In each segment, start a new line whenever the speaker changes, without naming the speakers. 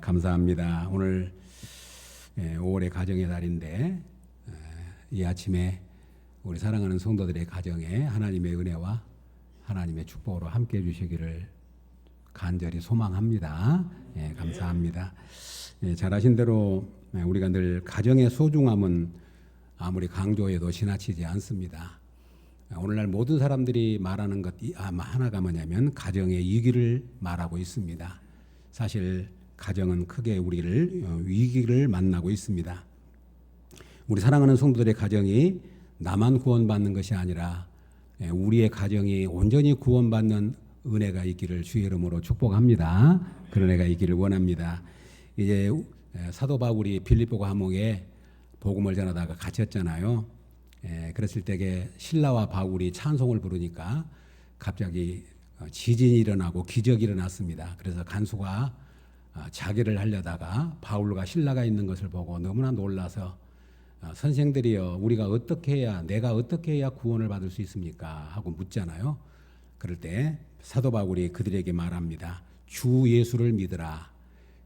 감사합니다. 오늘 5월의 가정의 달인데 이 아침에 우리 사랑하는 성도들의 가정에 하나님의 은혜와 하나님의 축복으로 함께 해주시기를 간절히 소망합니다. 감사합니다. 잘 아신 대로 우리가 늘 가정의 소중함은 아무리 강조해도 지나치지 않습니다. 오늘날 모든 사람들이 말하는 것 하나가 뭐냐면 가정의 위기를 말하고 있습니다. 사실 가정은 크게 우리를 위기를 만나고 있습니다. 우리 사랑하는 성도들의 가정이 나만 구원받는 것이 아니라 우리의 가정이 온전히 구원받는 은혜가 있기를 주의 이름으로 축복합니다. 그런 은혜가 있기를 원합니다. 이제 사도 바울이 빌립보 감옥에 복음을 전하다가 갇혔잖아요. 그랬을 때에 신라와 바울이 찬송을 부르니까 갑자기 지진이 일어나고 기적이 일어났습니다. 그래서 간수가 자결을 하려다가 바울과 신라가 있는 것을 보고 너무나 놀라서 선생들이여 내가 어떻게 해야 구원을 받을 수 있습니까? 하고 묻잖아요. 그럴 때 사도 바울이 그들에게 말합니다. 주 예수를 믿으라.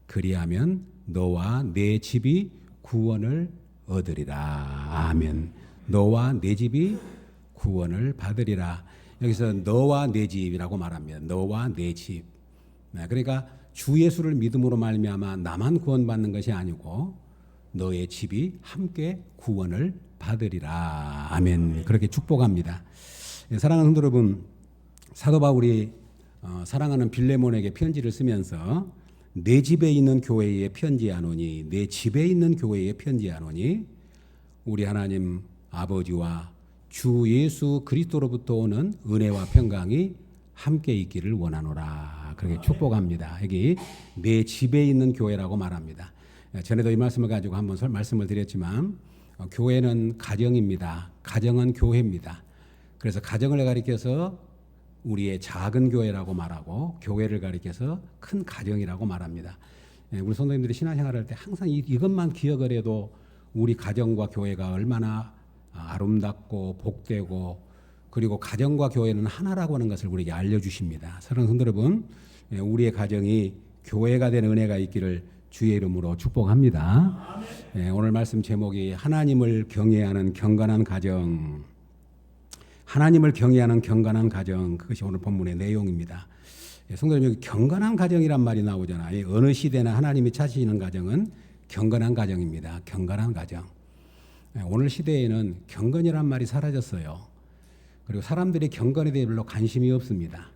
그리하면 너와 내 집이 구원을 얻으리라. 아멘. 너와 내 집이 구원을 받으리라. 여기서 너와 내 집이라고 말합니다. 너와 내 집. 그러니까 주 예수를 믿음으로 말미암아 나만 구원받는 것이 아니고 너의 집이 함께 구원을 받으리라. 아멘. 그렇게 축복합니다. 사랑하는 성도 여러분, 사도 바울이 사랑하는 빌레몬에게 편지를 쓰면서 내 집에 있는 교회에 편지하노니 내 집에 있는 교회에 편지하노니 우리 하나님 아버지와 주 예수 그리스도로부터 오는 은혜와 평강이 함께 있기를 원하노라. 그렇게 축복합니다. 여기 내 집에 있는 교회라고 말합니다. 전에도 이 말씀을 가지고 한번 말씀을 드렸지만 교회는 가정입니다. 가정은 교회입니다. 그래서 가정을 가리켜서 우리의 작은 교회라고 말하고 교회를 가리켜서 큰 가정이라고 말합니다. 우리 성도님들이 신앙생활할 때 항상 이것만 기억을 해도 우리 가정과 교회가 얼마나 아름답고 복되고 그리고 가정과 교회는 하나라고 하는 것을 우리에게 알려주십니다. 사랑하는 성도 여러분, 우리의 가정이 교회가 된 은혜가 있기를 주의 이름으로 축복합니다. 오늘 말씀 제목이 하나님을 경외하는 경건한 가정. 하나님을 경외하는 경건한 가정, 그것이 오늘 본문의 내용입니다. 성도님, 여기 경건한 가정이란 말이 나오잖아요. 어느 시대나 하나님이 찾으시는 가정은 경건한 가정입니다. 경건한 가정. 오늘 시대에는 경건이란 말이 사라졌어요. 그리고 사람들이 경건에 대해 별로 관심이 없습니다.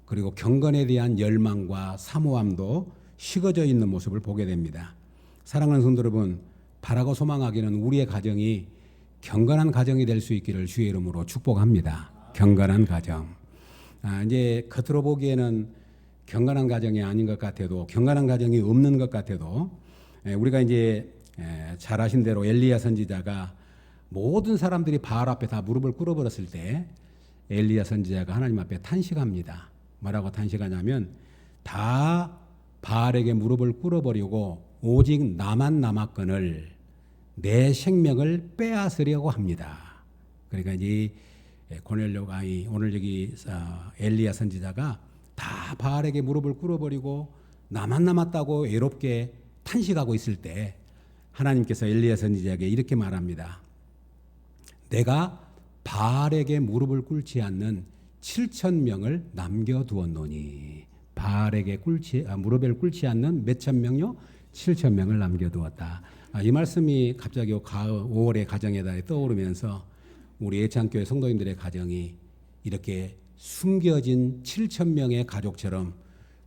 그리고 경건에 대한 열망과 사모함도 식어져 있는 모습을 보게 됩니다. 사랑하는 성도 여러분, 바라고 소망하기는 우리의 가정이 경건한 가정이 될 수 있기를 주의 이름으로 축복합니다. 경건한 가정. 이제 겉으로 보기에는 경건한 가정이 아닌 것 같아도, 경건한 가정이 없는 것 같아도, 우리가 이제 잘 아신 대로 엘리야 선지자가 모든 사람들이 바알 앞에 다 무릎을 꿇어버렸을 때 엘리야 선지자가 하나님 앞에 탄식합니다. 뭐라고 탄식하냐면 다 바알에게 무릎을 꿇어버리고 오직 나만 남았거늘 내 생명을 빼앗으려고 합니다. 그러니까 이 고넬료가 오늘 여기 엘리야 선지자가 다 바알에게 무릎을 꿇어버리고 나만 남았다고 외롭게 탄식하고 있을 때 하나님께서 엘리야 선지자에게 이렇게 말합니다. 내가 바알에게 무릎을 꿇지 않는 7,000명을 남겨두었노니 바알에게 무릎을 꿇지 않는 몇천 명요? 7,000명을 남겨두었다. 이 말씀이 갑자기 5월의 가정의 달에 떠오르면서 우리 예창교회 성도님들의 가정이 이렇게 숨겨진 7,000명의 가족처럼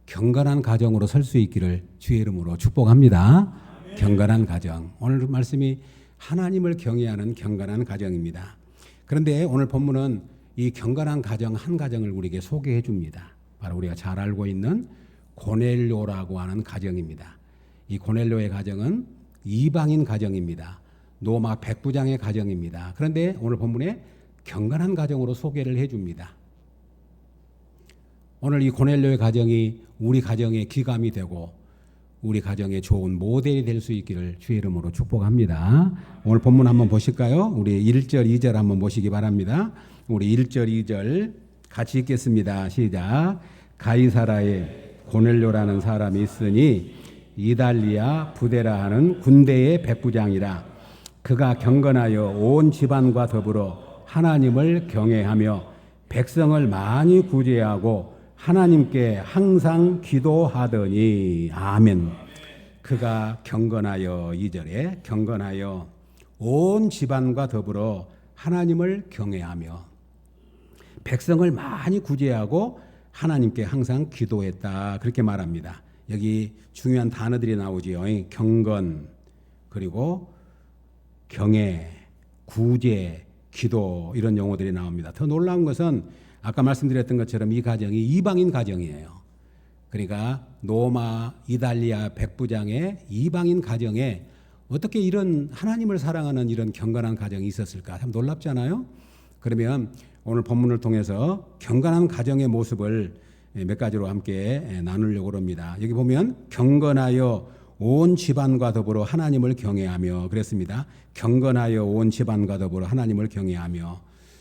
경건한 가정으로 설 수 있기를 주의 이름으로 축복합니다. 아멘. 경건한 가정. 오늘 말씀이 하나님을 경외하는 경건한 가정입니다. 그런데 오늘 본문은 이 경건한 가정 한 가정을 우리에게 소개해 줍니다. 바로 우리가 잘 알고 있는 고넬료라고 하는 가정입니다. 이 고넬료의 가정은 이방인 가정입니다. 로마 백부장의 가정입니다. 그런데 오늘 본문에 경건한 가정으로 소개를 해줍니다. 오늘 이 고넬료의 가정이 우리 가정의 기감이 되고 우리 가정의 좋은 모델이 될 수 있기를 주의 이름으로 축복합니다. 오늘 본문 한번 보실까요? 우리 1절, 2절 한번 보시기 바랍니다. 우리 1절, 2절 같이 읽겠습니다. 시작. 가이사라에 고넬료라는 사람이 있으니 이달리아 부데라 하는 군대의 백부장이라. 그가 경건하여 온 집안과 더불어 하나님을 경외하며 백성을 많이 구제하고 하나님께 항상 기도하더니. 아멘. 그가 경건하여, 2절에 경건하여 온 집안과 더불어 하나님을 경외하며 백성을 많이 구제하고 하나님께 항상 기도했다. 그렇게 말합니다. 여기 중요한 단어들이 나오지요. 경건, 그리고 경외, 구제, 기도, 이런 용어들이 나옵니다. 더 놀라운 것은 아까 말씀드렸던 것처럼 이 가정이 이방인 가정이에요. 그러니까 노마, 이달리아 백부장의 이방인 가정에 어떻게 이런 하나님을 사랑하는 이런 경건한 가정이 있었을까? 참 놀랍잖아요. 그러면 오늘 본문을 통해서 경건한 가정의 모습을 몇 가지로 함께 나누려고 합니다. 여기 보면 경건하여 온 집안과 더불어 하나님을 경외하며 그랬습니다. 경건하여 온 집안과 더불어 하나님을 경외하며.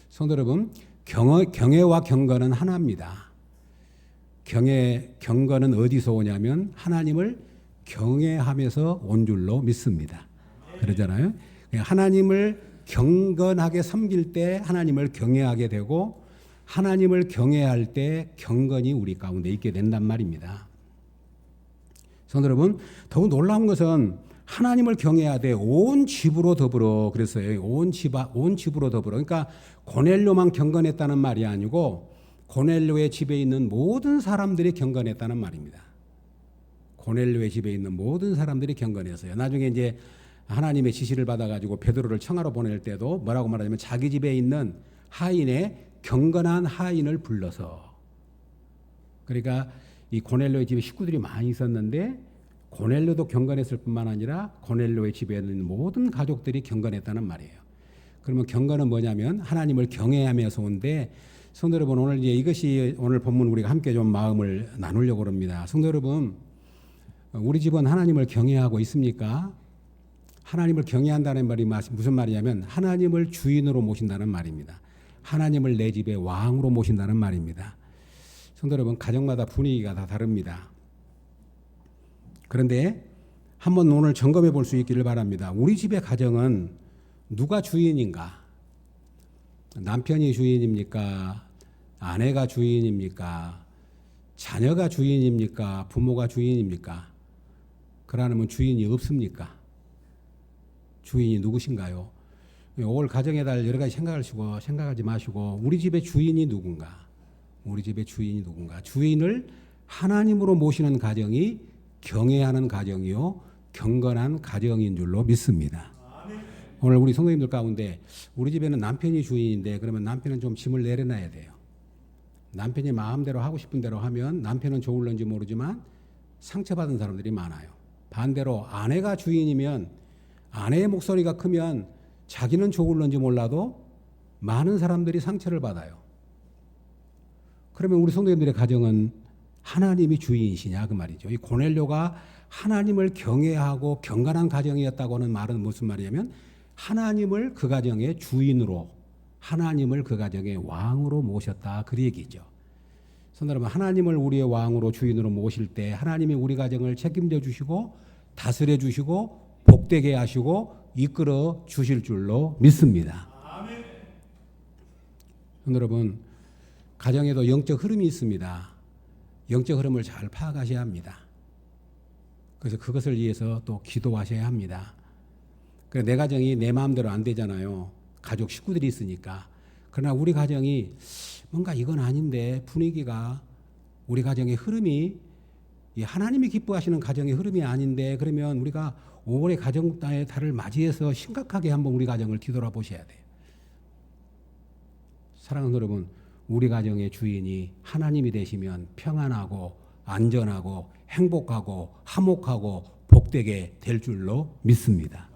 성도 여러분, 경외와 경건은 하나입니다. 경건은 어디서 오냐면 하나님을 경외하면서 온 줄로 믿습니다. 그러잖아요. 하나님을 경건하게 섬길 때 하나님을 경외하게 되고 하나님을 경외할 때 경건이 우리 가운데 있게 된단 말입니다. 성도 여러분, 더욱 놀라운 것은 하나님을 경외하되 온 집으로 더불어 그랬어요. 온 집으로 더불어. 그러니까 고넬료만 경건했다는 말이 아니고 고넬료의 집에 있는 모든 사람들이 경건했다는 말입니다. 고넬료의 집에 있는 모든 사람들이 경건했어요. 나중에 이제 하나님의 지시를 받아가지고 베드로를 청하러 보낼 때도 뭐라고 말하냐면 자기 집에 있는 하인의 경건한 하인을 불러서. 그러니까 이 고넬료의 집에 식구들이 많이 있었는데 고넬료도 경건했을 뿐만 아니라 고넬료의 집에 있는 모든 가족들이 경건했다는 말이에요. 그러면 경건은 뭐냐면 하나님을 경외하면서 온데, 성도 여러분, 오늘 이제 이것이 오늘 본문 우리가 함께 좀 마음을 나누려고 합니다. 성도 여러분, 우리 집은 하나님을 경외하고 있습니까? 하나님을 경외한다는 말이 무슨 말이냐면 하나님을 주인으로 모신다는 말입니다. 하나님을 내 집의 왕으로 모신다는 말입니다. 성도 여러분, 가정마다 분위기가 다 다릅니다. 그런데 한번 오늘 점검해 볼 수 있기를 바랍니다. 우리 집의 가정은 누가 주인인가? 남편이 주인입니까? 아내가 주인입니까? 자녀가 주인입니까? 부모가 주인입니까? 그러면 주인이 없습니까? 주인이 누구신가요? 올 가정의 달 여러 가지 생각하지 마시고 우리 집의 주인이 누군가? 우리 집의 주인이 누군가? 주인을 하나님으로 모시는 가정이 경외하는 가정이요 경건한 가정인 줄로 믿습니다. 오늘 우리 성도님들 가운데 우리 집에는 남편이 주인인데 그러면 남편은 좀 짐을 내려놔야 돼요. 남편이 마음대로 하고 싶은 대로 하면 남편은 좋을런지 모르지만 상처받은 사람들이 많아요. 반대로 아내가 주인이면 아내의 목소리가 크면 자기는 좋을런지 몰라도 많은 사람들이 상처를 받아요. 그러면 우리 성도님들의 가정은 하나님이 주인이시냐 그 말이죠. 이 고넬료가 하나님을 경외하고 경건한 가정이었다고 하는 말은 무슨 말이냐면 하나님을 그 가정의 주인으로, 하나님을 그 가정의 왕으로 모셨다 그 얘기죠. 성도 여러분, 하나님을 우리의 왕으로 주인으로 모실 때 하나님이 우리 가정을 책임져 주시고 다스려 주시고 복되게 하시고 이끌어 주실 줄로 믿습니다. 아멘. 성도 여러분, 가정에도 영적 흐름이 있습니다. 영적 흐름을 잘 파악하셔야 합니다. 그래서 그것을 위해서 또 기도하셔야 합니다. 그래서 내 가정이 내 마음대로 안 되잖아요. 가족 식구들이 있으니까. 그러나 우리 가정이 뭔가 이건 아닌데 분위기가 우리 가정의 흐름이 하나님이 기뻐하시는 가정의 흐름이 아닌데 그러면 우리가 5월의 가정의 달을 맞이해서 심각하게 한번 우리 가정을 뒤돌아보셔야 돼요. 사랑하는 여러분, 우리 가정의 주인이 하나님이 되시면 평안하고 안전하고 행복하고 화목하고 복되게 될 줄로 믿습니다.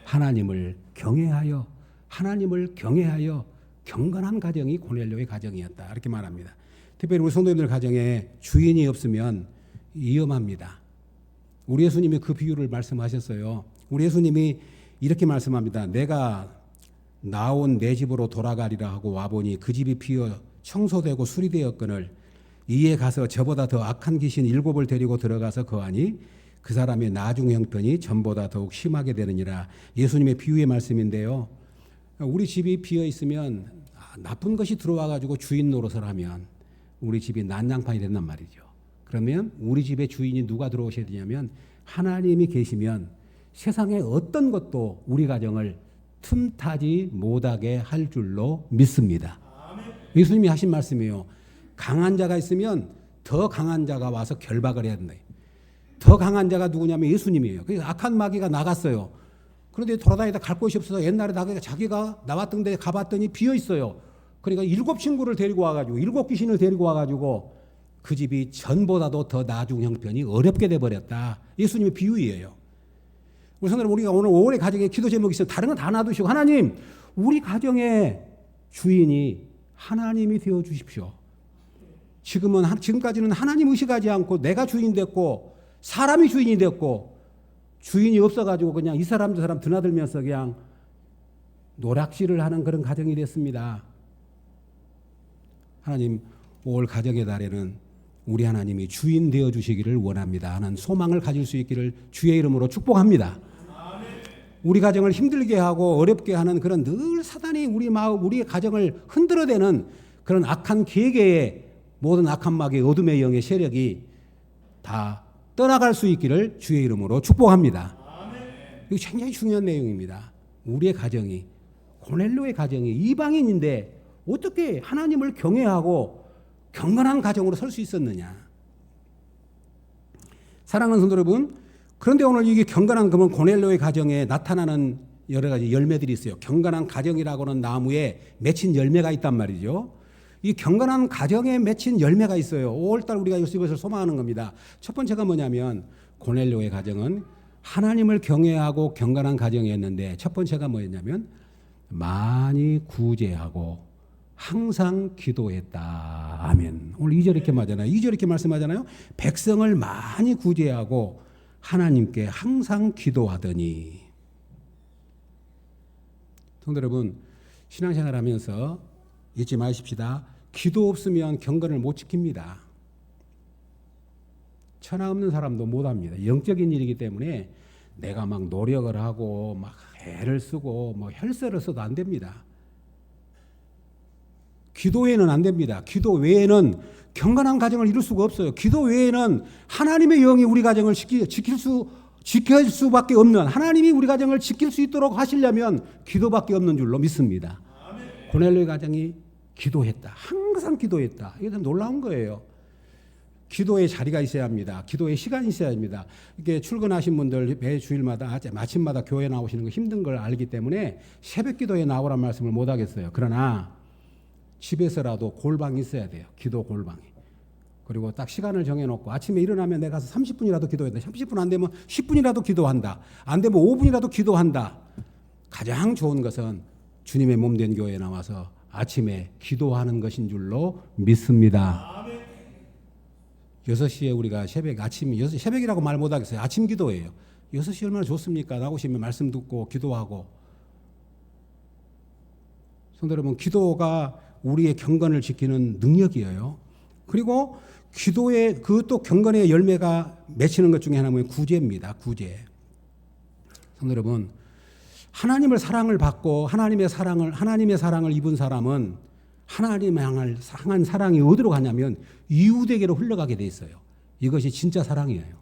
하나님을 경외하여 경건한 가정이 고넬료의 가정이었다 이렇게 말합니다. 특별히 우리 성도님들 가정에 주인이 없으면 위험합니다. 우리 예수님이 그 비유를 말씀하셨어요. 우리 예수님이 이렇게 말씀합니다. 내가 나온 내 집으로 돌아가리라 하고 와보니 그 집이 비어 청소되고 수리되었거늘 이에 가서 저보다 더 악한 귀신 7을 데리고 들어가서 거하니 그 사람의 나중 형편이 전보다 더욱 심하게 되느니라. 예수님의 비유의 말씀인데요. 우리 집이 비어 있으면 나쁜 것이 들어와 가지고 주인 노릇을 하면 우리 집이 난장판이 된단 말이죠. 그러면 우리 집의 주인이 누가 들어오셔야 되냐면 하나님이 계시면 세상에 어떤 것도 우리 가정을 틈타지 못하게 할 줄로 믿습니다. 예수님이 하신 말씀이에요. 강한 자가 있으면 더 강한 자가 와서 결박을 해야 된다. 더 강한 자가 누구냐면 예수님이에요. 그래서 악한 마귀가 나갔어요. 그런데 돌아다니다 갈 곳이 없어서 옛날에 자기가 나왔던 데 가봤더니 비어 있어요. 그러니까 7 친구를 데리고 와가지고 7 귀신을 데리고 와가지고 그 집이 전보다도 더 나중 형편이 어렵게 돼버렸다. 예수님의 비유예요. 우리 성도님, 우리가 오늘 5월의 가정에 기도 제목이 있어요. 다른 건 다 놔두시고 하나님, 우리 가정의 주인이 하나님이 되어 주십시오. 지금까지는 하나님 의식하지 않고 내가 주인 됐고 사람이 주인이 됐고 주인이 없어가지고 그냥 이 사람 저 사람 드나들면서 그냥 노락질을 하는 그런 가정이 됐습니다. 하나님, 5월 가정의 달에는 우리 하나님이 주인 되어 주시기를 원합니다 하는 소망을 가질 수 있기를 주의 이름으로 축복합니다. 우리 가정을 힘들게 하고 어렵게 하는 그런 늘 사단이 우리 마음, 우리의 가정을 흔들어대는 그런 악한 계계의 모든 악한 마귀의 어둠의 영의 세력이 다 떠나갈 수 있기를 주의 이름으로 축복합니다. 이거 굉장히 중요한 내용입니다. 우리의 가정이, 고넬료의 가정이 이방인인데 어떻게 하나님을 경외하고 경건한 가정으로 설 수 있었느냐. 사랑하는 성도 여러분, 그런데 오늘 이게 경건한 그러면 고넬료의 가정에 나타나는 여러 가지 열매들이 있어요. 경건한 가정이라고는 나무에 맺힌 열매가 있단 말이죠. 이 경건한 가정에 맺힌 열매가 있어요. 5월달 우리가 이것을 소망하는 겁니다. 첫 번째가 뭐냐면 고넬료의 가정은 하나님을 경외하고 경건한 가정이었는데 첫 번째가 뭐였냐면 많이 구제하고 항상 기도했다. 아멘. 오늘 2절 이렇게 말하잖아요. 2절 이렇게 말씀하잖아요. 백성을 많이 구제하고 하나님께 항상 기도하더니. 성도 여러분, 신앙생활 하면서 잊지 마십시다. 기도 없으면 경건을 못 지킵니다. 천하 없는 사람도 못합니다. 영적인 일이기 때문에 내가 막 노력을 하고 막 애를 쓰고 뭐 혈세를 써도 안 됩니다. 기도 외에는 안 됩니다. 기도 외에는 경건한 가정을 이룰 수가 없어요. 기도 외에는 하나님의 영이 우리 가정을 지킬 수밖에 없는, 하나님이 우리 가정을 지킬 수 있도록 하시려면 기도밖에 없는 줄로 믿습니다. 고넬료의 가정이 기도했다. 항상 기도했다. 이게 놀라운 거예요. 기도의 자리가 있어야 합니다. 기도의 시간이 있어야 합니다. 이렇게 출근하신 분들 매 주일마다 마침마다 교회 나오시는 거 힘든 걸 알기 때문에 새벽 기도에 나오란 말씀을 못 하겠어요. 그러나 집에서라도 골방이 있어야 돼요. 기도 골방이. 그리고 딱 시간을 정해놓고 아침에 일어나면 내가 가서 30분이라도 기도한다. 30분 안 되면 10분이라도 기도한다. 안 되면 5분이라도 기도한다. 가장 좋은 것은 주님의 몸된 교회에 나와서 아침에 기도하는 것인 줄로 믿습니다. 6시에 우리가 새벽이라고 말 못하겠어요. 아침 기도예요. 6시 얼마나 좋습니까? 나오시면 말씀 듣고 기도하고. 성도 여러분, 기도가 우리의 경건을 지키는 능력이에요. 그리고 기도의 그 또 경건의 열매가 맺히는 것 중에 하나는 구제입니다. 구제. 성도 여러분, 하나님을 사랑을 받고 하나님의 사랑을 입은 사람은 하나님을 향한 사랑이 어디로 가냐면 이웃에게로 흘러가게 돼 있어요. 이것이 진짜 사랑이에요.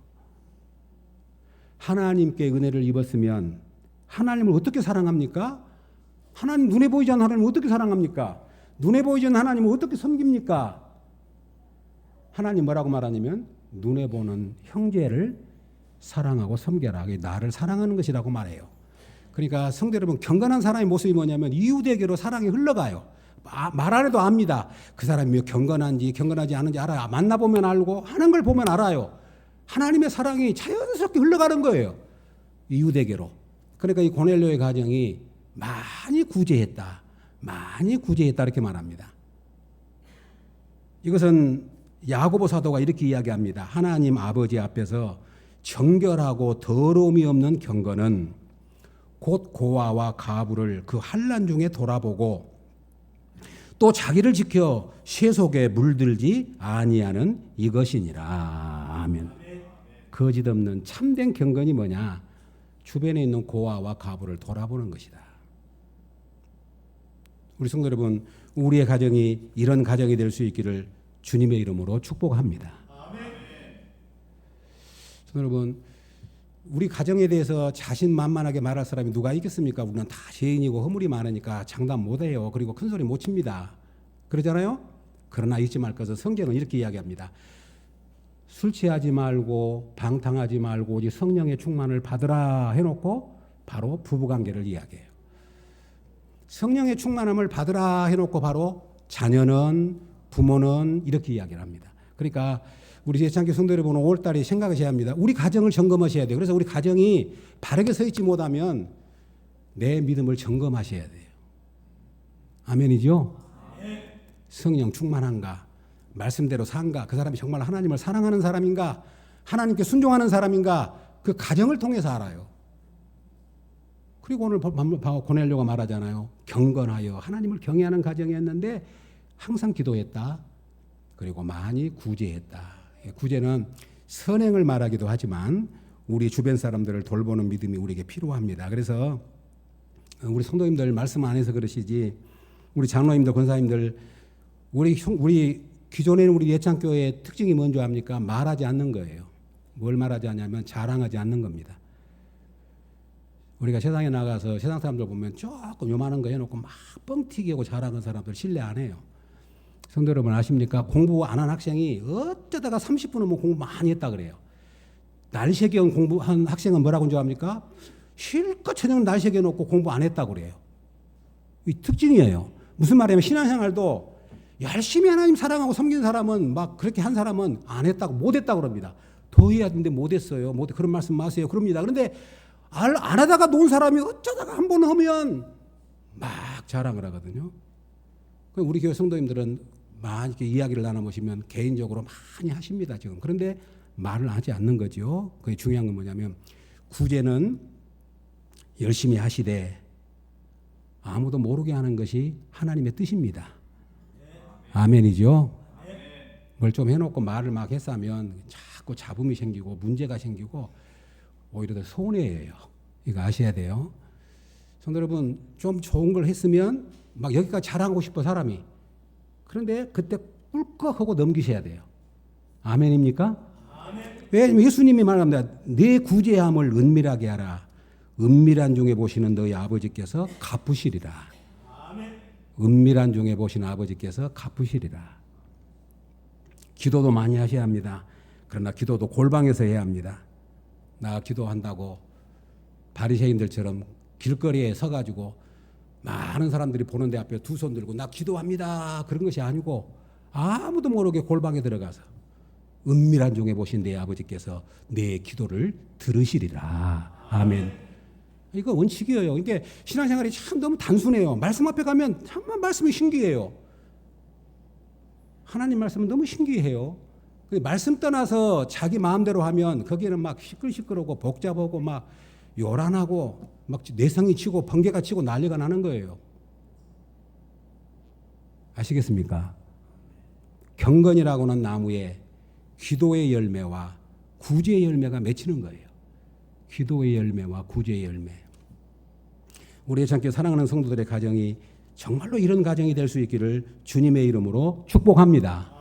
하나님께 은혜를 입었으면 하나님을 어떻게 사랑합니까? 하나님 눈에 보이지 않는 하나님을 어떻게 사랑합니까? 눈에 보이지 않는 하나님을 어떻게 섬깁니까? 하나님 뭐라고 말하냐면 눈에 보는 형제를 사랑하고 섬겨라. 그게 나를 사랑하는 것이라고 말해요. 그러니까 성도 여러분, 경건한 사람의 모습이 뭐냐면 이웃에게로 사랑이 흘러가요. 말 안 해도 압니다. 그 사람이 경건한지 경건하지 않은지 알아요. 만나보면 알고 하는 걸 보면 알아요. 하나님의 사랑이 자연스럽게 흘러가는 거예요. 이웃에게로. 그러니까 이 고넬료의 가정이 많이 구제했다. 많이 구제했다 이렇게 말합니다. 이것은 야고보 사도가 이렇게 이야기합니다. 하나님 아버지 앞에서 정결하고 더러움이 없는 경건은 곧 고아와 가부를 그 환난 중에 돌아보고 또 자기를 지켜 쇠 속에 물들지 아니하는 이것이니라. 아멘. 거짓 없는 참된 경건이 뭐냐? 주변에 있는 고아와 과부를 돌아보는 것이다. 우리 성도 여러분, 우리의 가정이 이런 가정이 될 수 있기를 주님의 이름으로 축복합니다. 성도 여러분, 우리 가정에 대해서 자신만만하게 말할 사람이 누가 있겠습니까? 우리는 다 죄인이고 허물이 많으니까 장담 못해요. 그리고 큰 소리 못 칩니다. 그러잖아요? 그러나 잊지 말 것은 성경은 이렇게 이야기합니다. 술 취하지 말고 방탕하지 말고 오직 성령의 충만을 받으라 해놓고 바로 부부관계를 이야기해요. 성령의 충만함을 받으라 해놓고 바로 자녀는 부모는 이렇게 이야기를 합니다. 그러니까 우리 예창교 성도 여러분은 5월달에 생각하셔야 합니다. 우리 가정을 점검하셔야 돼요. 그래서 우리 가정이 바르게 서 있지 못하면 내 믿음을 점검하셔야 돼요. 아멘이죠? 성령 충만한가? 말씀대로 산가? 그 사람이 정말 하나님을 사랑하는 사람인가? 하나님께 순종하는 사람인가? 그 가정을 통해서 알아요. 그리고 오늘 고넬료가 말하잖아요. 경건하여 하나님을 경외하는 가정이었는데 항상 기도했다. 그리고 많이 구제했다. 구제는 선행을 말하기도 하지만 우리 주변 사람들을 돌보는 믿음이 우리에게 필요합니다. 그래서 우리 성도님들 말씀 안 해서 그러시지 우리 장로님들 권사님들 우리 기존에는 우리 예창교회의 특징이 뭔지 압니까? 말하지 않는 거예요. 뭘 말하지 않냐면 자랑하지 않는 겁니다. 우리가 세상에 나가서 세상 사람들 보면 조금 요만한 거 해놓고 막 뻥튀기하고 자랑하는 사람들 신뢰 안 해요. 성도 여러분 아십니까? 공부 안 한 학생이 어쩌다가 30분은 뭐 공부 많이 했다 그래요. 날새겨 공부한 학생은 뭐라고 합니까? 실컷 저녁 날새겨 놓고 공부 안 했다고 그래요. 이 특징이에요. 무슨 말이냐면 신앙생활도 열심히 하나님 사랑하고 섬기는 사람은 막 그렇게 한 사람은 안 했다고 못 했다고 그럽니다. 더 해야 되는데 못 했어요. 그런 말씀 마세요. 그럽니다. 그런데 안 하다가 놓은 사람이 어쩌다가 한 번 하면 막 자랑을 하거든요. 우리 교회 성도님들은 많이 이렇게 이야기를 나눠보시면 개인적으로 많이 하십니다, 지금. 그런데 말을 하지 않는 거죠. 그게 중요한 건 뭐냐면 구제는 열심히 하시되 아무도 모르게 하는 것이 하나님의 뜻입니다. 아멘이죠. 뭘 좀 해놓고 말을 막 했으면 자꾸 잡음이 생기고 문제가 생기고 오히려 더 손해예요. 이거 아셔야 돼요. 성도 여러분, 좀 좋은 걸 했으면 막 여기까지 자랑하고 싶어 사람이. 그런데 그때 꿀꺽하고 넘기셔야 돼요. 아멘입니까? 아멘. 왜냐하면 예수님이 말합니다. 내 구제함을 은밀하게 하라. 은밀한 중에 보시는 너희 아버지께서 갚으시리라. 아멘. 은밀한 중에 보시는 아버지께서 갚으시리라. 기도도 많이 하셔야 합니다. 그러나 기도도 골방에서 해야 합니다. 나 기도한다고 바리새인들처럼 길거리에 서가지고 많은 사람들이 보는 데 앞에 두 손 들고 나 기도합니다. 그런 것이 아니고 아무도 모르게 골방에 들어가서 은밀한 중에 보신 내 아버지께서 내 기도를 들으시리라. 아멘. 이거 원칙이에요. 이게 신앙생활이 참 너무 단순해요. 말씀 앞에 가면 정말 말씀이 신기해요. 하나님 말씀은 너무 신기해요. 말씀 떠나서 자기 마음대로 하면 거기에는 막 시끌시끌하고 복잡하고 막 요란하고 막 내성이 치고 번개가 치고 난리가 나는 거예요. 아시겠습니까? 경건이라고는 나무에 기도의 열매와 구제의 열매가 맺히는 거예요. 기도의 열매와 구제의 열매. 우리 예창교회 사랑하는 성도들의 가정이 정말로 이런 가정이 될 수 있기를 주님의 이름으로 축복합니다.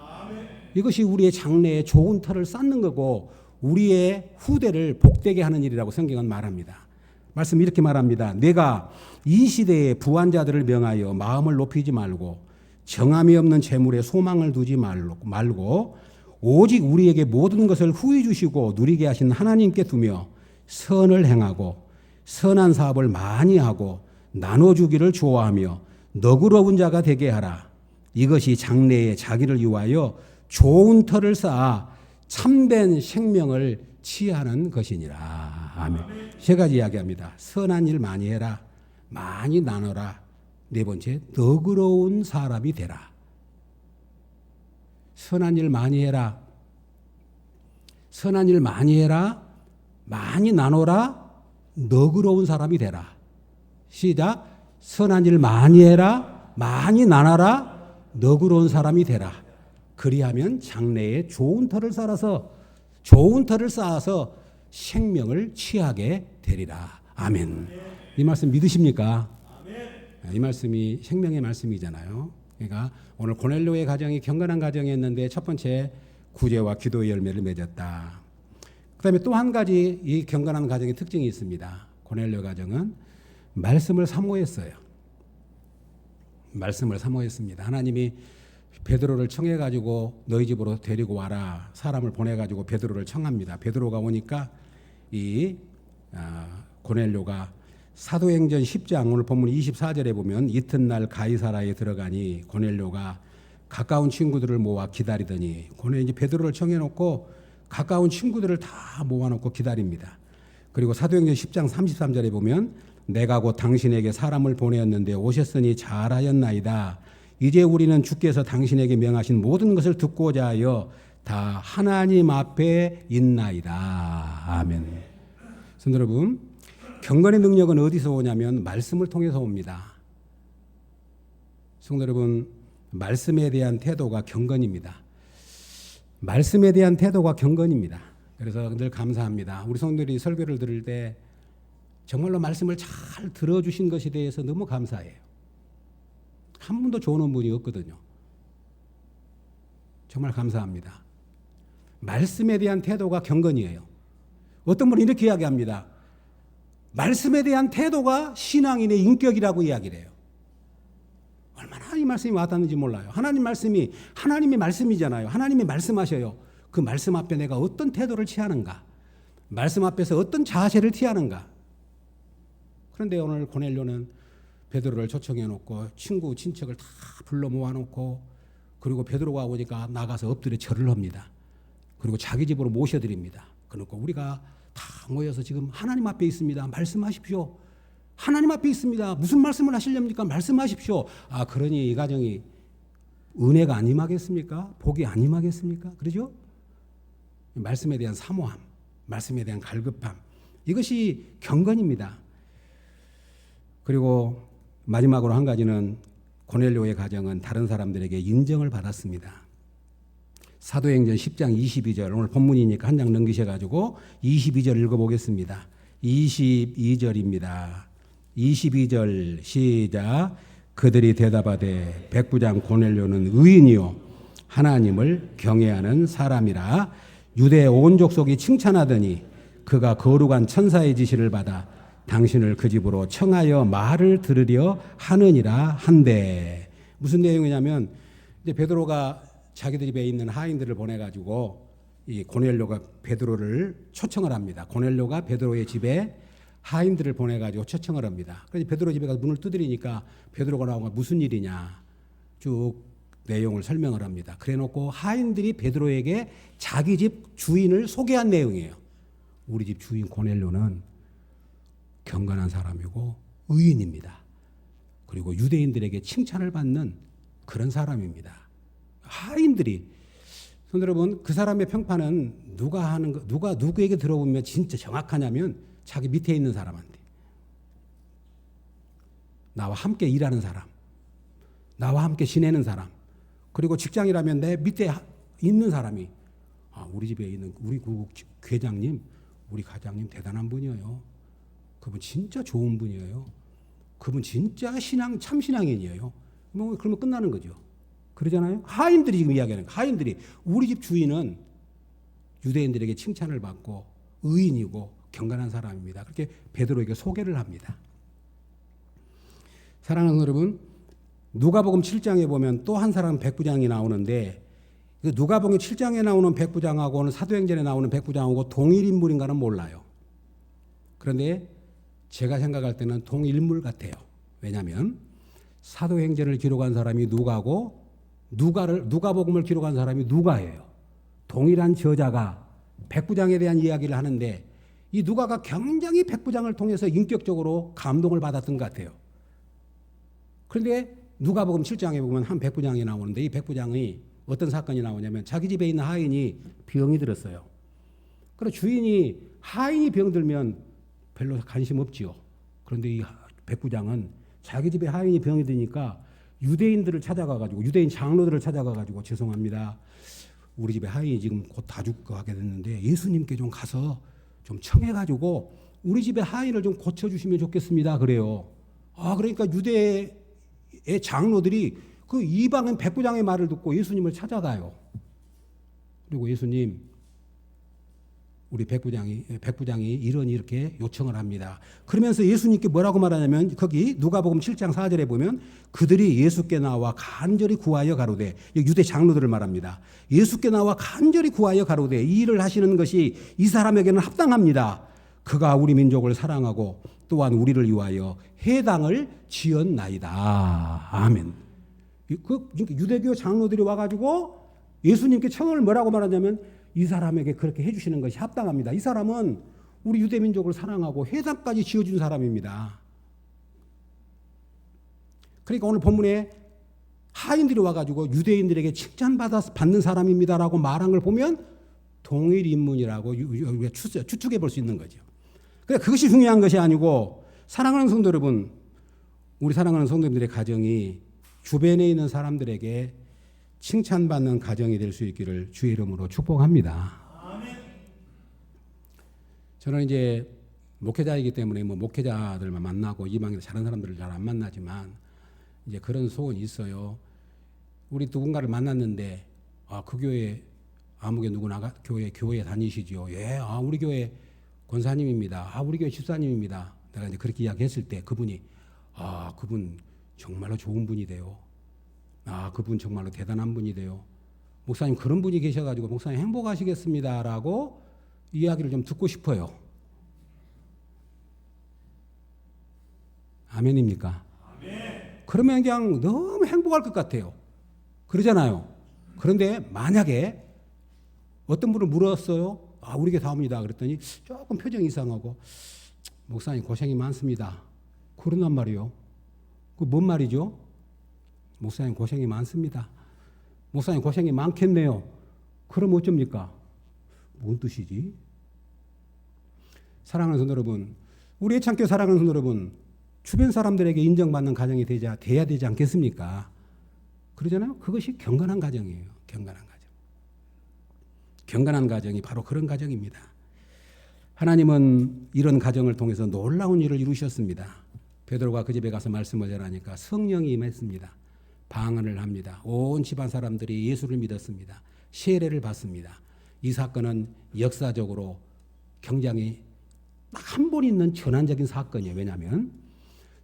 이것이 우리의 장래에 좋은 터를 쌓는 거고 우리의 후대를 복되게 하는 일이라고 성경은 말합니다. 말씀 이렇게 말합니다. 내가 이 시대의 부한자들을 명하여 마음을 높이지 말고 정함이 없는 재물에 소망을 두지 말고 오직 우리에게 모든 것을 후히 주시고 누리게 하신 하나님께 두며 선을 행하고 선한 사업을 많이 하고 나눠주기를 좋아하며 너그러운 자가 되게 하라. 이것이 장래에 자기를 위하여 좋은 터를 쌓아 참된 생명을 취하는 것이니라. 아멘. 세 가지 이야기합니다. 선한 일 많이 해라. 많이 나눠라. 네 번째, 너그러운 사람이 되라. 선한 일 많이 해라. 선한 일 많이 해라. 많이 나눠라. 너그러운 사람이 되라. 시작. 선한 일 많이 해라. 많이 나눠라. 너그러운 사람이 되라. 그리하면 장래에 좋은 터를 쌓아서 좋은 터를 쌓아서 생명을 취하게 되리라. 아멘. 이 말씀 믿으십니까? 이 말씀이 생명의 말씀이잖아요. 그러니까 오늘 고넬료의 가정이 경건한 가정이었는데 첫 번째 구제와 기도의 열매를 맺었다. 그다음에 또 한 가지 이 경건한 가정의 특징이 있습니다. 고넬료 가정은 말씀을 사모했어요. 말씀을 사모했습니다. 하나님이 베드로를 청해 가지고 너희 집으로 데리고 와라. 사람을 보내 가지고 베드로를 청합니다. 베드로가 오니까 이 고넬료가 사도행전 10장 오늘 본문 24절에 보면 이튿날 가이사라에 들어가니 고넬료가 가까운 친구들을 모아 기다리더니 고넬 이제 베드로를 청해 놓고 가까운 친구들을 다 모아 놓고 기다립니다. 그리고 사도행전 10장 33절에 보면 내가 곧 당신에게 사람을 보내었는데 오셨으니 잘하였나이다. 이제 우리는 주께서 당신에게 명하신 모든 것을 듣고자 하여 다 하나님 앞에 있나이다. 아멘. 성도 여러분, 경건의 능력은 어디서 오냐면 말씀을 통해서 옵니다. 성도 여러분, 말씀에 대한 태도가 경건입니다. 말씀에 대한 태도가 경건입니다. 그래서 늘 감사합니다. 우리 성도들이 설교를 들을 때 정말로 말씀을 잘 들어주신 것에 대해서 너무 감사해요. 한 분도 좋은 분이 없거든요. 정말 감사합니다. 말씀에 대한 태도가 경건이에요. 어떤 분은 이렇게 이야기합니다. 말씀에 대한 태도가 신앙인의 인격이라고 이야기를 해요. 얼마나 이 말씀이 와닿는지 몰라요. 하나님 말씀이 하나님의 말씀이잖아요. 하나님이 말씀하셔요. 그 말씀 앞에 내가 어떤 태도를 취하는가? 말씀 앞에서 어떤 자세를 취하는가? 그런데 오늘 고넬료는 베드로를 초청해 놓고 친구 친척을 다 불러 모아 놓고 그리고 베드로가 오니까 나가서 엎드려 절을 합니다. 그리고 자기 집으로 모셔드립니다. 그러니까 우리가 다 모여서 지금 하나님 앞에 있습니다. 말씀하십시오. 하나님 앞에 있습니다. 무슨 말씀을 하시렵니까? 말씀하십시오. 아, 그러니 이 가정이 은혜가 안 임하겠습니까? 복이 안 임하겠습니까? 그러죠? 말씀에 대한 사모함, 말씀에 대한 갈급함, 이것이 경건입니다. 그리고 마지막으로 한 가지는 고넬료의 가정은 다른 사람들에게 인정을 받았습니다. 사도행전 10장 22절 오늘 본문이니까 한 장 넘기셔가지고 22절 읽어보겠습니다. 22절입니다. 22절 시작. 그들이 대답하되 백부장 고넬료는 의인이요 하나님을 경외하는 사람이라 유대 온 족속이 칭찬하더니 그가 거룩한 천사의 지시를 받아 당신을 그 집으로 청하여 말을 들으려 하느니라 한데. 무슨 내용이냐면 이제 베드로가 자기 집에 있는 하인들을 보내가지고 이 고넬료가 베드로를 초청을 합니다. 고넬료가 베드로의 집에 하인들을 보내가지고 초청을 합니다. 그래서 베드로 집에 가서 문을 두드리니까 베드로가 나오면 무슨 일이냐 쭉 내용을 설명을 합니다. 그래놓고 하인들이 베드로에게 자기 집 주인을 소개한 내용이에요. 우리 집 주인 고넬료는 경건한 사람이고 의인입니다. 그리고 유대인들에게 칭찬을 받는 그런 사람입니다. 하인들이 성도 여러분, 그 사람의 평판은 누가 하는 거, 누가 누구에게 들어보면 진짜 정확하냐면 자기 밑에 있는 사람한테, 나와 함께 일하는 사람, 나와 함께 지내는 사람, 그리고 직장이라면 내 밑에 있는 사람이 우리 집에 있는 우리 회장님, 우리 과장님 대단한 분이에요. 그분 진짜 좋은 분이에요. 그분 진짜 참 신앙인이에요. 그러면 끝나는 거죠. 그러잖아요. 하인들이 지금 이야기하는 거예요. 하인들이 우리 집 주인은 유대인들에게 칭찬을 받고 의인이고 경건한 사람입니다. 그렇게 베드로에게 소개를 합니다. 사랑하는 여러분, 누가복음 7장에 보면 또 한 사람 백부장이 나오는데 누가복음 7장에 나오는 백부장하고는 사도행전에 나오는 백부장하고 동일 인물인가는 몰라요. 그런데 제가 생각할 때는 동일인물 같아요. 왜냐하면 사도행전을 기록한 사람이 누가고 누가복음을 기록한 사람이 누가예요. 동일한 저자가 백부장에 대한 이야기를 하는데 이 누가가 굉장히 백부장을 통해서 인격적으로 감동을 받았던 것 같아요. 그런데 누가복음 7장에 보면 한 백부장이 나오는데 이 백부장이 어떤 사건이 나오냐면 자기 집에 있는 하인이 병이 들었어요. 그래서 주인이 하인이 병들면 별로 관심 없지요. 그런데 이 백부장은 자기 집에 하인이 병이 드니까 유대인들을 찾아가가지고 유대인 장로들을 찾아가가지고 죄송합니다. 우리 집에 하인이 지금 곧 다 죽고 하게 됐는데 예수님께 좀 가서 좀 청해가지고 우리 집에 하인을 좀 고쳐주시면 좋겠습니다. 그래요. 그러니까 유대의 장로들이 그 이방인 백부장의 말을 듣고 예수님을 찾아가요. 그리고 예수님, 우리 백부장이 이렇게 요청을 합니다. 그러면서 예수님께 뭐라고 말하냐면 거기 누가복음 7장 4절에 보면 그들이 예수께 나와 간절히 구하여 가로되, 유대 장로들을 말합니다. 예수께 나와 간절히 구하여 가로되 이 일을 하시는 것이 이 사람에게는 합당합니다. 그가 우리 민족을 사랑하고 또한 우리를 위하여 해당을 지었나이다. 아멘. 그 유대교 장로들이 와가지고 예수님께 청을 뭐라고 말하냐면 이 사람에게 그렇게 해주시는 것이 합당합니다. 이 사람은 우리 유대 민족을 사랑하고 회당까지 지어준 사람입니다. 그러니까 오늘 본문에 하인들이 와가지고 유대인들에게 칭찬받는 사람입니다라고 말한 걸 보면 동일 인문이라고 우리가 추측해 볼 수 있는 거죠. 그러니까 그것이 중요한 것이 아니고, 사랑하는 성도 여러분, 우리 사랑하는 성도님들의 가정이 주변에 있는 사람들에게 칭찬받는 가정이 될 수 있기를 주의 이름으로 축복합니다. 아멘. 저는 이제 목회자이기 때문에 목회자들만 만나고 이방에서 잘하는 사람들을 잘 안 만나지만 이제 그런 소원이 있어요. 우리 누군가를 만났는데 그 교회 아무개 누구나 교회에 다니시죠. 예, 우리 교회 권사님입니다. 우리 교회 집사님입니다. 내가 이제 그렇게 이야기했을 때 그분이 그분 정말로 좋은 분이 돼요. 그분 정말로 대단한 분이 돼요. 목사님 그런 분이 계셔가지고 목사님 행복하시겠습니다라고 이야기를 좀 듣고 싶어요. 아멘입니까? 아멘. 그러면 그냥 너무 행복할 것 같아요. 그러잖아요. 그런데 만약에 어떤 분을 물었어요. 우리 교회 다옵니다. 그랬더니 조금 표정이 이상하고 목사님 고생이 많습니다. 그런단 말이요. 그 뭔 말이죠? 목사님 고생이 많습니다. 목사님 고생이 많겠네요. 그럼 어쩝니까? 뭔 뜻이지? 사랑하는 성도 여러분, 우리 애창교 사랑하는 성도 여러분, 주변 사람들에게 인정받는 가정이 돼야 되지 않겠습니까? 그러잖아요. 그것이 경건한 가정이에요. 경건한 가정. 경건한 가정이 바로 그런 가정입니다. 하나님은 이런 가정을 통해서 놀라운 일을 이루셨습니다. 베드로가 그 집에 가서 말씀을 전하니까 성령이 임했습니다. 방언을 합니다. 온 집안 사람들이 예수를 믿었습니다. 세례를 받습니다. 이 사건은 역사적으로 굉장히 딱 한 번 있는 전환적인 사건이에요. 왜냐하면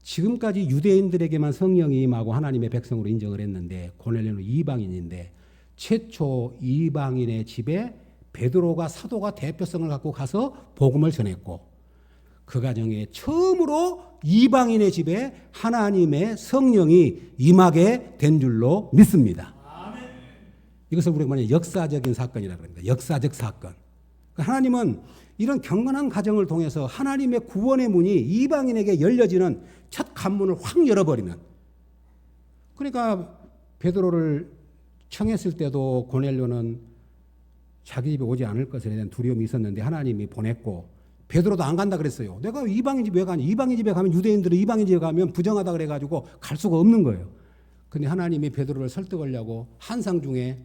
지금까지 유대인들에게만 성령이 임하고 하나님의 백성으로 인정을 했는데 고넬료는 이방인인데 최초 이방인의 집에 베드로가 사도가 대표성을 갖고 가서 복음을 전했고 그 가정에 처음으로 이방인의 집에 하나님의 성령이 임하게 된 줄로 믿습니다. 이것을 우리가 말하는 역사적인 사건이라고 합니다. 역사적 사건. 하나님은 이런 경건한 가정을 통해서 하나님의 구원의 문이 이방인에게 열려지는 첫 관문을 확 열어버리는. 그러니까 베드로를 청했을 때도 고넬료는 자기 집에 오지 않을 것에 대한 두려움이 있었는데 하나님이 보냈고 베드로도 안 간다 그랬어요. 내가 이방인 집에 왜 가냐? 이방인 집에 가면 유대인들은 이방인 집에 가면 부정하다 그래가지고 갈 수가 없는 거예요. 근데 하나님이 베드로를 설득하려고 한상 중에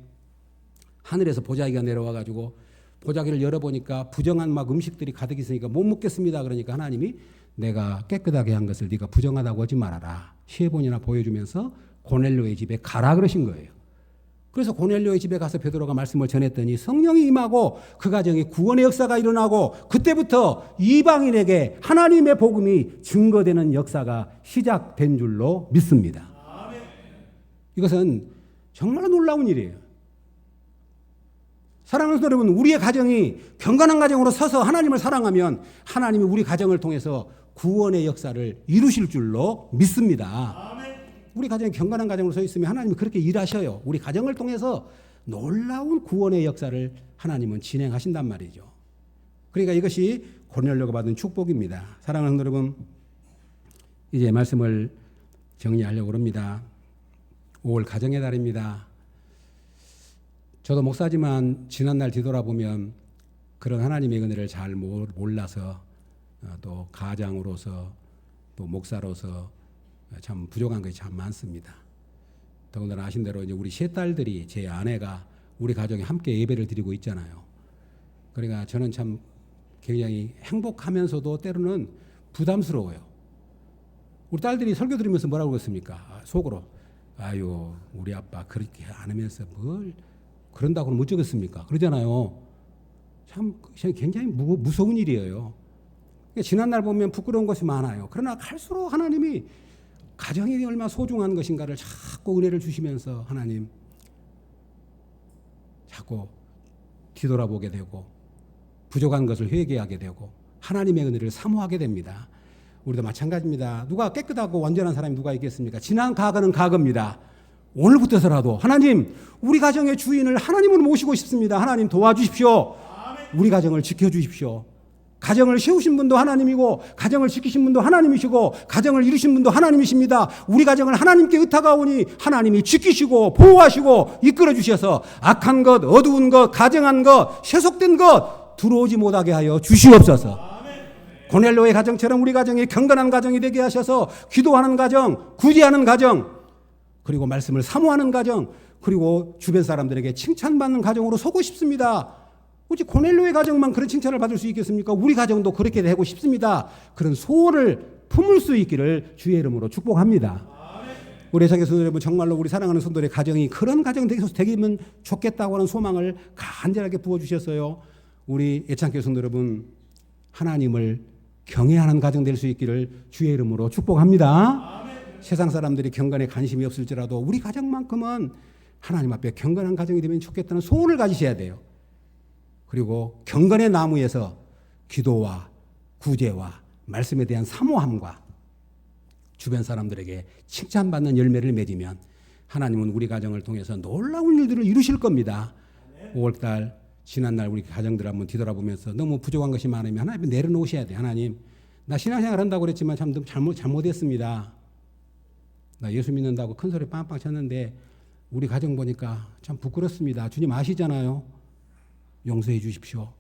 하늘에서 보자기가 내려와가지고 보자기를 열어보니까 부정한 막 음식들이 가득 있으니까 못 먹겠습니다. 그러니까 하나님이 내가 깨끗하게 한 것을 네가 부정하다고 하지 말아라. 10번이나 보여주면서 고넬료의 집에 가라 그러신 거예요. 그래서 고넬료의 집에 가서 베드로가 말씀을 전했더니 성령이 임하고 그 가정에 구원의 역사가 일어나고 그때부터 이방인에게 하나님의 복음이 증거되는 역사가 시작된 줄로 믿습니다. 이것은 정말 놀라운 일이에요. 사랑하는 여러분, 우리의 가정이 경건한 가정으로 서서 하나님을 사랑하면 하나님이 우리 가정을 통해서 구원의 역사를 이루실 줄로 믿습니다. 우리 가정이 경건한 가정으로 서 있으면 하나님이 그렇게 일하셔요. 우리 가정을 통해서 놀라운 구원의 역사를 하나님은 진행하신단 말이죠. 그러니까 이것이 고넬료가 받은 축복입니다. 사랑하는 여러분, 이제 말씀을 정리하려고 합니다. 5월 가정의 달입니다. 저도 목사지만 지난날 뒤돌아보면 그런 하나님의 은혜를 잘 몰라서 또 가장으로서 또 목사로서 참 부족한 것이 참 많습니다. 더군다나 아신 대로 이제 우리 세 딸들이 제 아내가 우리 가정이 함께 예배를 드리고 있잖아요. 그러니까 저는 참 굉장히 행복하면서도 때로는 부담스러워요. 우리 딸들이 설교 들으면서 뭐라고 그랬습니까? 속으로 아유 우리 아빠 그렇게 안 하면서 뭘 그런다고는 못 적었습니까? 그러잖아요. 참 굉장히 무서운 일이에요. 지난날 보면 부끄러운 것이 많아요. 그러나 갈수록 하나님이 가정이 얼마나 소중한 것인가를 자꾸 은혜를 주시면서 하나님 자꾸 뒤돌아보게 되고 부족한 것을 회개하게 되고 하나님의 은혜를 사모하게 됩니다. 우리도 마찬가지입니다. 누가 깨끗하고 완전한 사람이 누가 있겠습니까? 지난 과거는 과거입니다. 오늘부터서라도 하나님 우리 가정의 주인을 하나님을 모시고 싶습니다. 하나님 도와주십시오. 우리 가정을 지켜주십시오. 가정을 세우신 분도 하나님이고 가정을 지키신 분도 하나님이시고 가정을 이루신 분도 하나님이십니다. 우리 가정을 하나님께 의탁하오니 하나님이 지키시고 보호하시고 이끌어 주셔서 악한 것, 어두운 것, 가증한 것, 세속된 것 들어오지 못하게 하여 주시옵소서. 고넬료의 가정처럼 우리 가정이 경건한 가정이 되게 하셔서 기도하는 가정, 구제하는 가정, 그리고 말씀을 사모하는 가정, 그리고 주변 사람들에게 칭찬받는 가정으로 서고 싶습니다. 어찌 고넬료의 가정만 그런 칭찬을 받을 수 있겠습니까? 우리 가정도 그렇게 되고 싶습니다. 그런 소원을 품을 수 있기를 주의 이름으로 축복합니다. 우리 애청자 성도 여러분, 정말로 우리 사랑하는 성도들의 가정이 그런 가정 되면 좋겠다고 하는 소망을 간절하게 부어주셨어요. 우리 애청자 성도 여러분, 하나님을 경외하는 가정 될 수 있기를 주의 이름으로 축복합니다. 세상 사람들이 경건에 관심이 없을지라도 우리 가정만큼은 하나님 앞에 경건한 가정이 되면 좋겠다는 소원을 가지셔야 돼요. 그리고 경건의 나무에서 기도와 구제와 말씀에 대한 사모함과 주변 사람들에게 칭찬받는 열매를 맺으면 하나님은 우리 가정을 통해서 놀라운 일들을 이루실 겁니다. 5월달 지난날 우리 가정들 한번 뒤돌아보면서 너무 부족한 것이 많으면 하나님 내려놓으셔야 돼. 하나님 나 신앙생활 한다고 그랬지만 참 잘못했습니다. 나 예수 믿는다고 큰 소리 빵빵 쳤는데 우리 가정 보니까 참 부끄럽습니다. 주님 아시잖아요. 용서해 주십시오.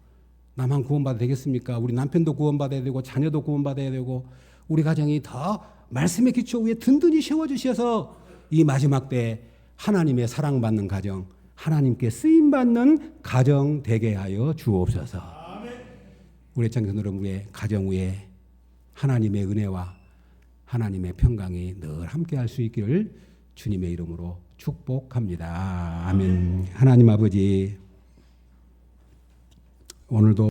나만 구원받아야 되겠습니까? 우리 남편도 구원받아야 되고 자녀도 구원받아야 되고 우리 가정이 더 말씀의 기초 위에 든든히 세워주셔서 이 마지막 때 하나님의 사랑받는 가정, 하나님께 쓰임받는 가정 되게 하여 주옵소서. 우리 애청자 여러분의 가정 위에 하나님의 은혜와 하나님의 평강이 늘 함께할 수 있기를 주님의 이름으로 축복합니다. 아멘. 하나님 아버지, 오늘도